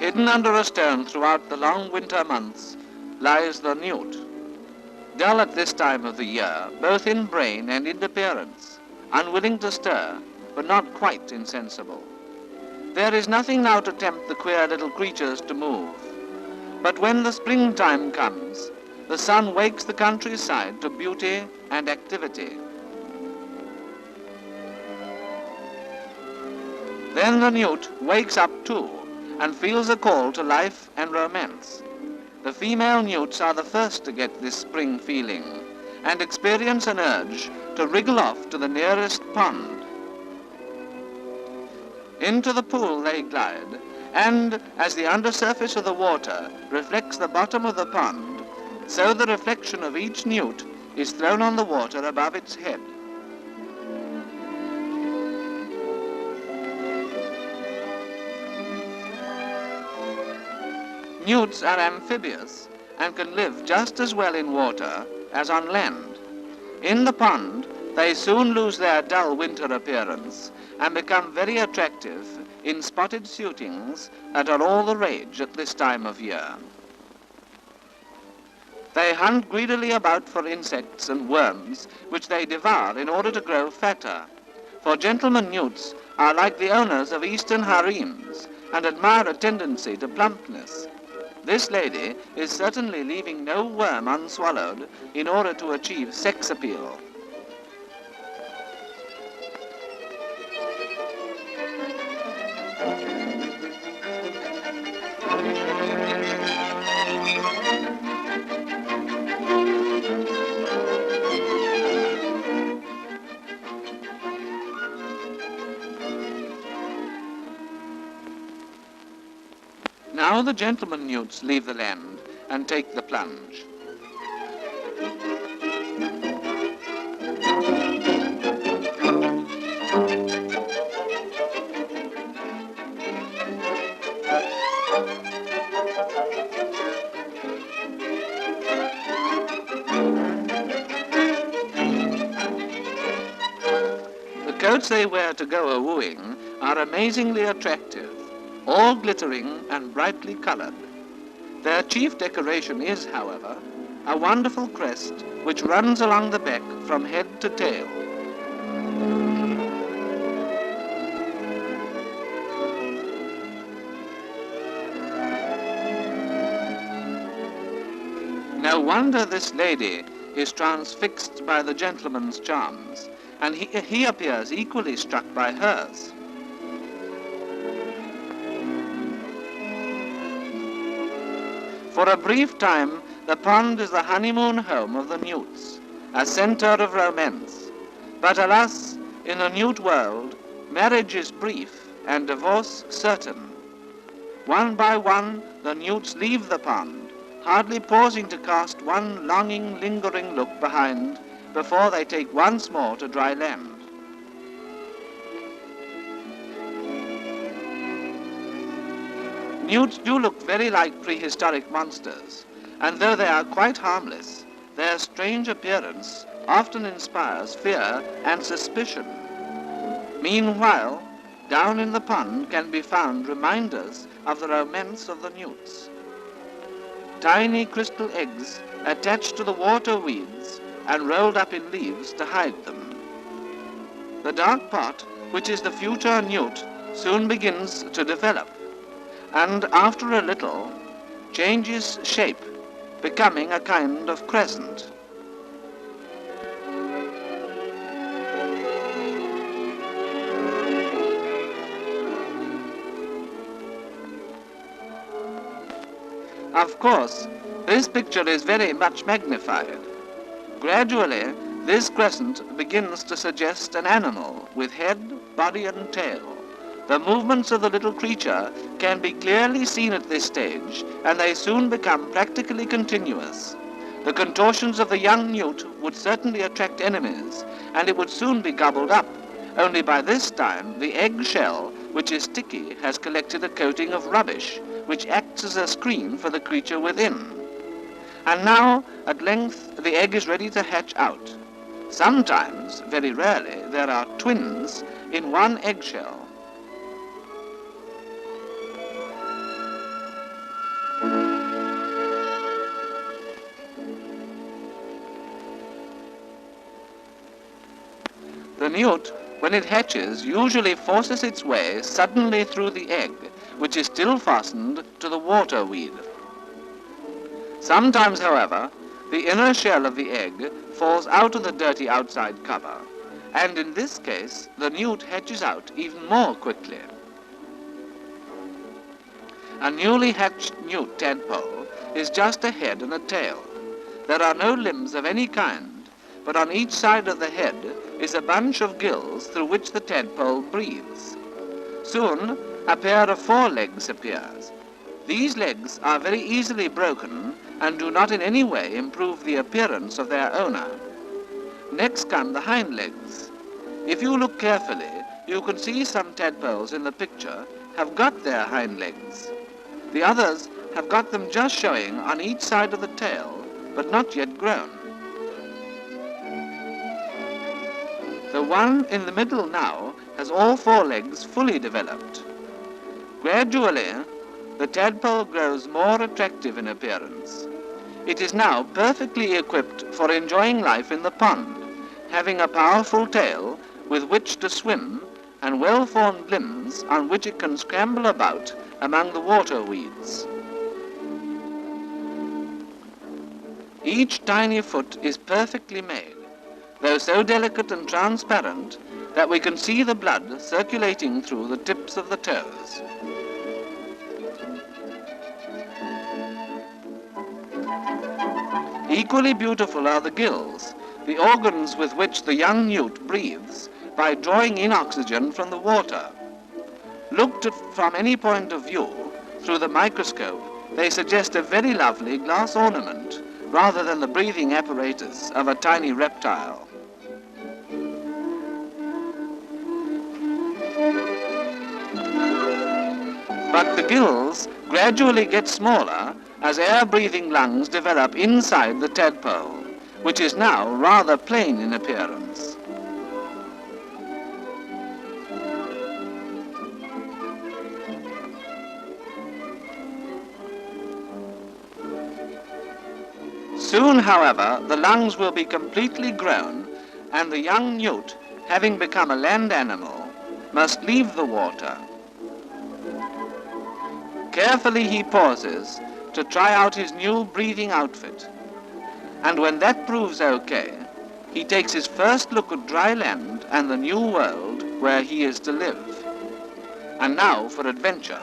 Hidden under a stone throughout the long winter months lies the newt, dull at this time of the year, both in brain and in appearance, unwilling to stir, but not quite insensible. There is nothing now to tempt the queer little creatures to move. But when the springtime comes, the sun wakes the countryside to beauty and activity. Then the newt wakes up too and feels a call to life and romance. The female newts are the first to get this spring feeling and experience an urge to wriggle off to the nearest pond. Into the pool they glide, and as the undersurface of the water reflects the bottom of the pond, so the reflection of each newt is thrown on the water above its head. Newts are amphibious and can live just as well in water as on land. In the pond, they soon lose their dull winter appearance and become very attractive in spotted suitings that are all the rage at this time of year. They hunt greedily about for insects and worms, which they devour in order to grow fatter. For gentlemen newts are like the owners of eastern harems and admire a tendency to plumpness. This lady is certainly leaving no worm unswallowed in order to achieve sex appeal. Now the gentlemen newts leave the land and take the plunge. The coats they wear to go a-wooing are amazingly attractive, all glittering and brightly colored. Their chief decoration is, however, a wonderful crest which runs along the back from head to tail. No wonder this lady is transfixed by the gentleman's charms, and he appears equally struck by hers. For a brief time, the pond is the honeymoon home of the newts, a center of romance. But alas, in the newt world, marriage is brief and divorce certain. One by one, the newts leave the pond, hardly pausing to cast one longing, lingering look behind before they take once more to dry land. Newts do look very like prehistoric monsters, and though they are quite harmless, their strange appearance often inspires fear and suspicion. Meanwhile, down in the pond can be found reminders of the romance of the newts. Tiny crystal eggs attached to the water weeds and rolled up in leaves to hide them. The dark pot, which is the future newt, soon begins to develop, and after a little changes shape, becoming a kind of crescent. Of course, this picture is very much magnified. Gradually, this crescent begins to suggest an animal with head, body, and tail. The movements of the little creature can be clearly seen at this stage, and they soon become practically continuous. The contortions of the young newt would certainly attract enemies, and it would soon be gobbled up. Only by this time, the egg shell, which is sticky, has collected a coating of rubbish, which acts as a screen for the creature within. And now, at length, the egg is ready to hatch out. Sometimes, very rarely, there are twins in one eggshell. newt, when it hatches, usually forces its way suddenly through the egg, which is still fastened to the water weed. Sometimes, however, the inner shell of the egg falls out of the dirty outside cover, and in this case the newt hatches out even more quickly. A newly hatched newt tadpole is just a head and a tail. There are no limbs of any kind, but on each side of the head is a bunch of gills through which the tadpole breathes. Soon a pair of forelegs appears. These legs are very easily broken and do not in any way improve the appearance of their owner. Next come the hind legs. If you look carefully, you can see some tadpoles in the picture have got their hind legs. The others have got them just showing on each side of the tail, but not yet grown. The one in the middle now has all four legs fully developed. Gradually, the tadpole grows more attractive in appearance. It is now perfectly equipped for enjoying life in the pond, having a powerful tail with which to swim and well-formed limbs on which it can scramble about among the water weeds. Each tiny foot is perfectly made, though so delicate and transparent that we can see the blood circulating through the tips of the toes. Equally beautiful are the gills, the organs with which the young newt breathes by drawing in oxygen from the water. Looked at from any point of view, through the microscope, they suggest a very lovely glass ornament, rather than the breathing apparatus of a tiny reptile. But the gills gradually get smaller as air-breathing lungs develop inside the tadpole, which is now rather plain in appearance. Soon, however, the lungs will be completely grown, and the young newt, having become a land animal, must leave the water. Carefully he pauses to try out his new breathing outfit, and when that proves okay, he takes his first look at dry land and the new world where he is to live. And now for adventure.